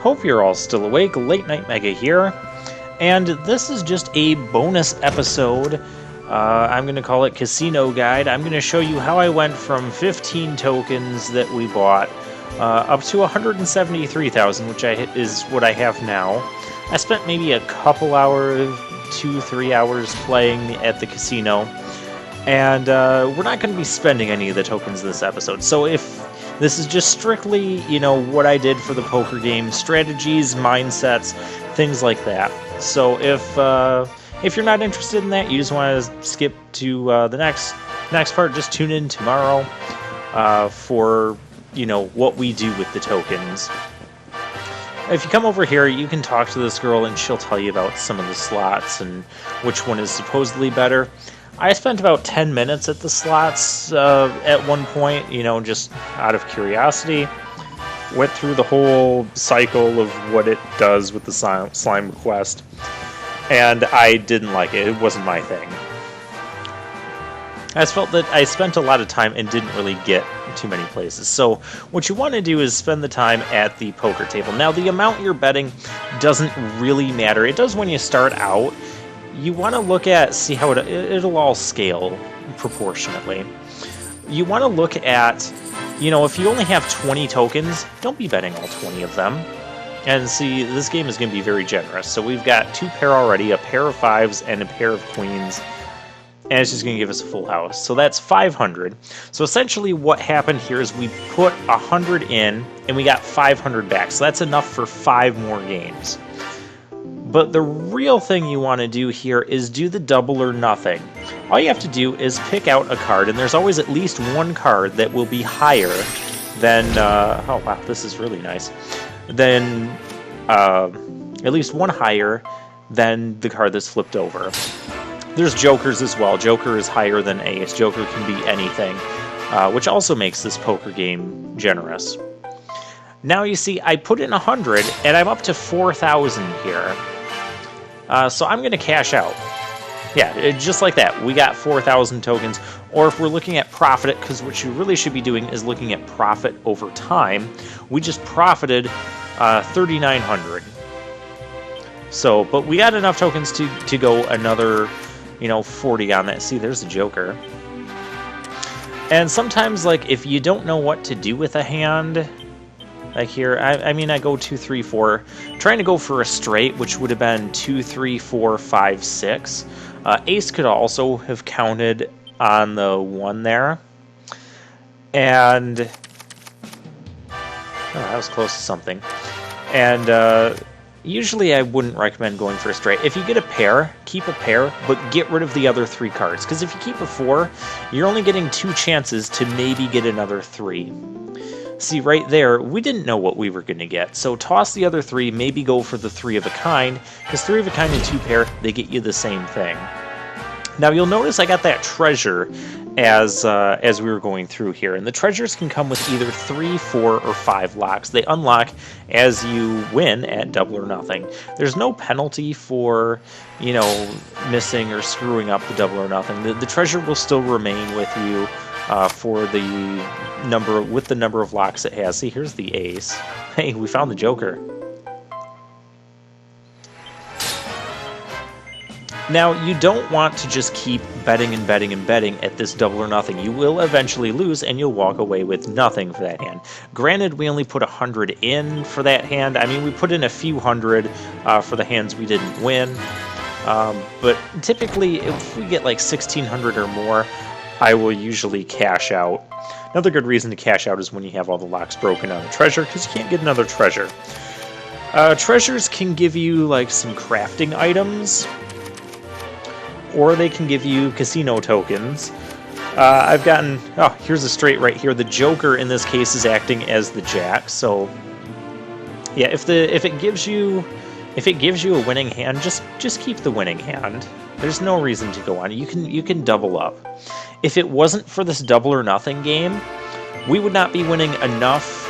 Hope you're all still awake. Late Night Mega here, and this is just a bonus episode. I'm going to call it Casino Guide. I'm going to show you how I went from 15 tokens that we bought up to 173,000, which is what I have now. I spent maybe a couple hours, 2-3 hours playing at the casino, and we're not going to be spending any of the tokens this episode. So if this is just strictly, what I did for the poker game, strategies, mindsets, things like that. So if you're not interested in that, you just want to skip to the next part, just tune in tomorrow for, what we do with the tokens. If you come over here, you can talk to this girl and she'll tell you about some of the slots and which one is supposedly better. I spent about 10 minutes at the slots at one point, just out of curiosity. Went through the whole cycle of what it does with the slime quest, and I didn't like it. It wasn't my thing. I just felt that I spent a lot of time and didn't really get too many places. So what you want to do is spend the time at the poker table. Now, the amount you're betting doesn't really matter. It does when you start out. You want to look at, see how it'll all scale proportionately. You want to look at, if you only have 20 tokens, don't be betting all 20 of them. And see, this game is going to be very generous. So we've got 2 pair already, a pair of 5s and a pair of queens. And it's just going to give us a full house. So that's 500. So essentially what happened here is we put 100 in and we got 500 back. So that's enough for 5 more games. But the real thing you want to do here is do the double or nothing. All you have to do is pick out a card, and there's always at least one card that will be higher than, oh wow, this is really nice, than, at least one higher than the card that's flipped over. There's jokers as well. Joker is higher than ace. Joker can be anything, which also makes this poker game generous. Now you see, I put in 100, and I'm up to 4,000 here. So I'm going to cash out. Yeah, just like that. We got 4,000 tokens. Or if we're looking at profit, because what you really should be doing is looking at profit over time. We just profited 3,900. So, but we got enough tokens to go another, 40 on that. See, there's the Joker. And sometimes, if you don't know what to do with a hand, like here, I mean, I go 2, 3, 4, trying to go for a straight, which would have been 2, 3, 4, 5, 6. Ace could also have counted on the 1 there. And that was close to something. And usually I wouldn't recommend going for a straight. If you get a pair, keep a pair, but get rid of the other 3 cards. Because if you keep a 4, you're only getting 2 chances to maybe get another 3. See, right there, we didn't know what we were going to get, so toss the other 3, maybe go for the 3 of a kind, because 3 of a kind and 2 pair, they get you the same thing. Now, you'll notice I got that treasure as we were going through here, and the treasures can come with either 3, 4, or 5 locks. They unlock as you win at double or nothing. There's no penalty for, missing or screwing up the double or nothing. The treasure will still remain with you for the number of locks it has. See, here's the ace. Hey, we found the Joker. Now, you don't want to just keep betting and betting and betting at this double or nothing. You will eventually lose, and you'll walk away with nothing for that hand. Granted, we only put 100 in for that hand. I mean, we put in a few hundred for the hands we didn't win. But typically, if we get like 1,600 or more, I will usually cash out. Another good reason to cash out is when you have all the locks broken on the treasure, because you can't get another treasure. Treasures can give you some crafting items, or they can give you casino tokens. I've gotten, here's a straight right here. The Joker in this case is acting as the Jack. So yeah, if it gives you a winning hand, just keep the winning hand. There's no reason to go on. You can double up. If it wasn't for this double or nothing game, we would not be winning enough.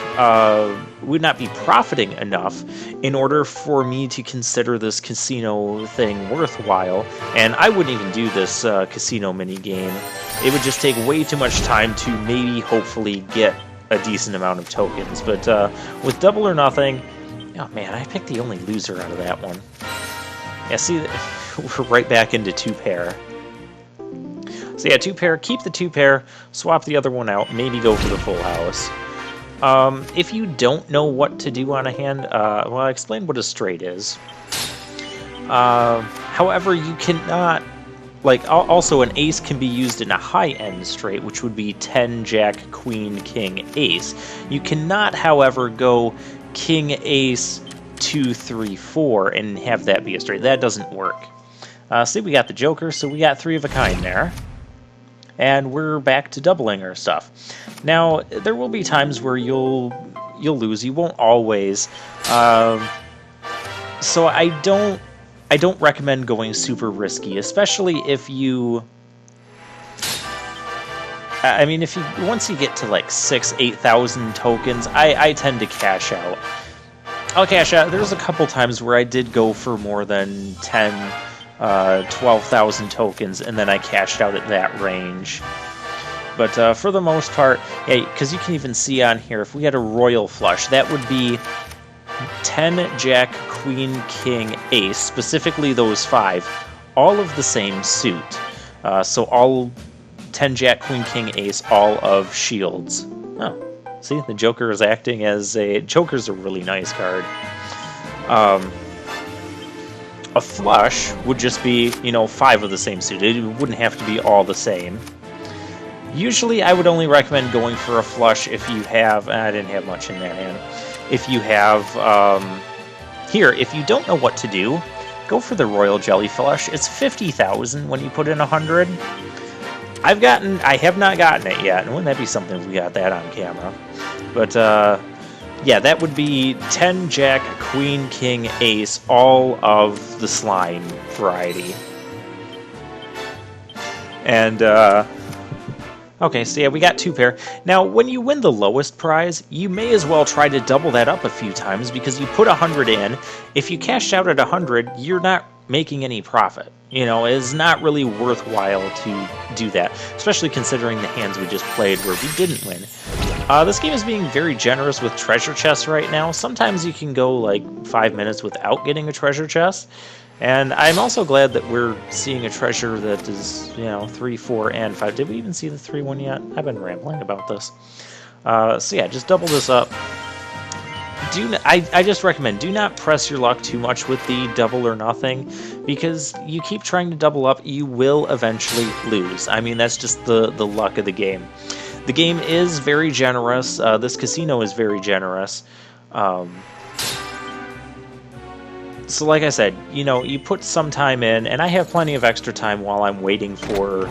We would not be profiting enough in order for me to consider this casino thing worthwhile. And I wouldn't even do this casino mini game. It would just take way too much time to maybe hopefully get a decent amount of tokens. But with double or nothing, Oh man, I picked the only loser out of that one. Yeah, see, we're right back into 2-pair. So yeah, 2-pair, keep the 2-pair, swap the other one out, maybe go for the full house. If you don't know what to do on a hand, well, I'll explain what a straight is. However, you cannot, like, also an ace can be used in a high-end straight, which would be 10, jack, queen, king, ace. You cannot, however, go king, ace, 2, 3, 4, and have that be a straight. That doesn't work. See, we got the joker, so we got 3 of a kind there. And we're back to doubling our stuff. Now, there will be times where you'll lose. You won't always. So I don't recommend going super risky, especially if you. I mean, if you once you get to like 8,000 tokens, I tend to cash out. I'll cash out. There's a couple times where I did go for more than 10. 12,000 tokens, and then I cashed out at that range. But for the most part, yeah, because you can even see on here, if we had a royal flush, that would be 10, jack, queen, king, ace, specifically those 5, all of the same suit. So all 10, jack, queen, king, ace, all of shields. Oh, see, the joker is acting as a... Joker's a really nice card. A flush would just be, 5 of the same suit. It wouldn't have to be all the same. Usually, I would only recommend going for a flush if you have... I didn't have much in that hand. If you have... Here, if you don't know what to do, go for the Royal Jelly Flush. It's 50,000 when you put in 100. I have not gotten it yet. Wouldn't that be something if we got that on camera? But, yeah, that would be 10, jack, queen, king, ace, all of the slime variety. And, okay, so yeah, we got 2-pair. Now, when you win the lowest prize, you may as well try to double that up a few times, because you put 100 in. If you cashed out at 100, you're not making any profit. It's not really worthwhile to do that, especially considering the hands we just played where we didn't win. This game is being very generous with treasure chests right now. Sometimes you can go like 5 minutes without getting a treasure chest. And I'm also glad that we're seeing a treasure that is, 3, 4, and 5. Did we even see the 3 one yet? I've been rambling about this. So yeah, just double this up. I just recommend, do not press your luck too much with the double or nothing, because you keep trying to double up, you will eventually lose. I mean, that's just the luck of the game. The game is very generous. This casino is very generous. So like I said, you put some time in, and I have plenty of extra time while I'm waiting for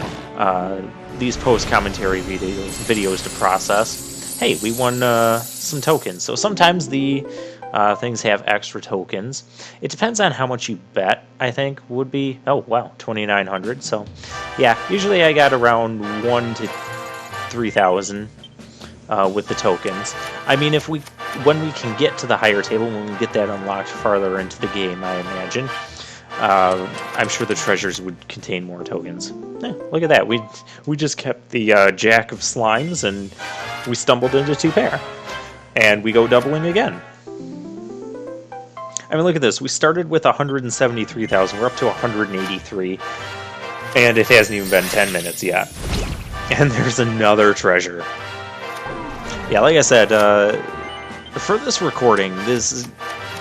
these post-commentary videos to process. Hey, we won some tokens. So sometimes the things have extra tokens. It depends on how much you bet, I think, would be... Oh, wow, 2,900. So, yeah, usually I got around 1 to 3,000 with the tokens. I mean, when we can get to the higher table, when we get that unlocked farther into the game, I imagine, I'm sure the treasures would contain more tokens. Look at that. We just kept the jack of slimes, and we stumbled into 2-pair. And we go doubling again. I mean, look at this. We started with 173,000. We're up to 183. And it hasn't even been 10 minutes yet. And there's another treasure. Yeah, like I said, for this recording, this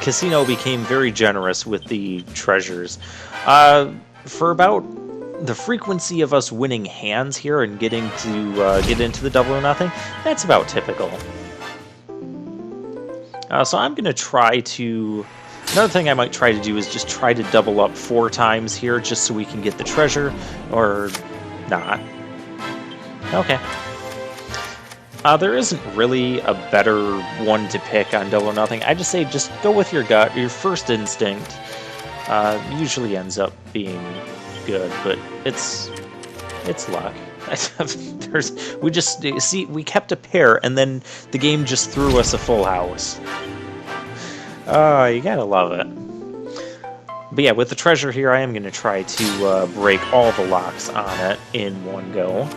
casino became very generous with the treasures. For about the frequency of us winning hands here and getting to get into the double or nothing, that's about typical. So I'm going to try to... Another thing I might try to do is just try to double up 4 times here, just so we can get the treasure, or not. Okay. There isn't really a better one to pick on double or nothing. I just say just go with your gut. Your first instinct usually ends up being good, but it's luck. We kept a pair, and then the game just threw us a full house. Oh, you gotta love it. But yeah, with the treasure here, I am going to try to break all the locks on it in one go.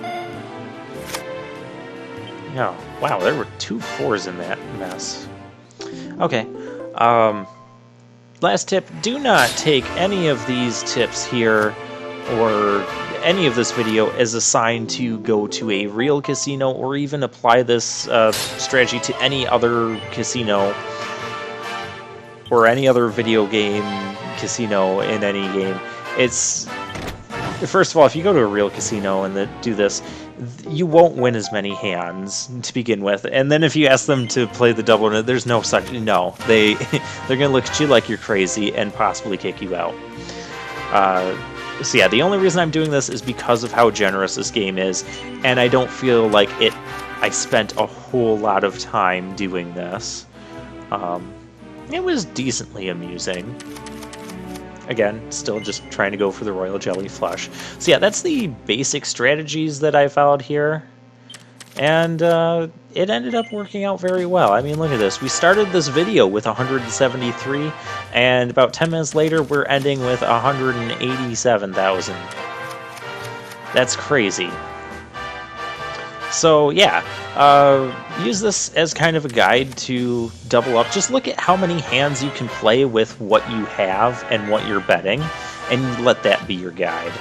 Oh, wow, there were 2 4s in that mess. Okay. Last tip, do not take any of these tips here or any of this video as a sign to go to a real casino or even apply this strategy to any other casino or any other video game casino in any game. It's, first of all, if you go to a real casino and do this, you won't win as many hands to begin with, and then if you ask them to play the double, there's no such, no, they're gonna look at you like you're crazy and possibly kick you out. So yeah, the only reason I'm doing this is because of how generous this game is, and I don't feel like I spent a whole lot of time doing this. It was decently amusing. Again, still just trying to go for the royal jelly flush. So yeah, that's the basic strategies that I followed here. And it ended up working out very well. I mean, look at this. We started this video with 173, and about 10 minutes later, we're ending with 187,000. That's crazy. So yeah, use this as kind of a guide to double up. Just look at how many hands you can play with what you have and what you're betting, and let that be your guide.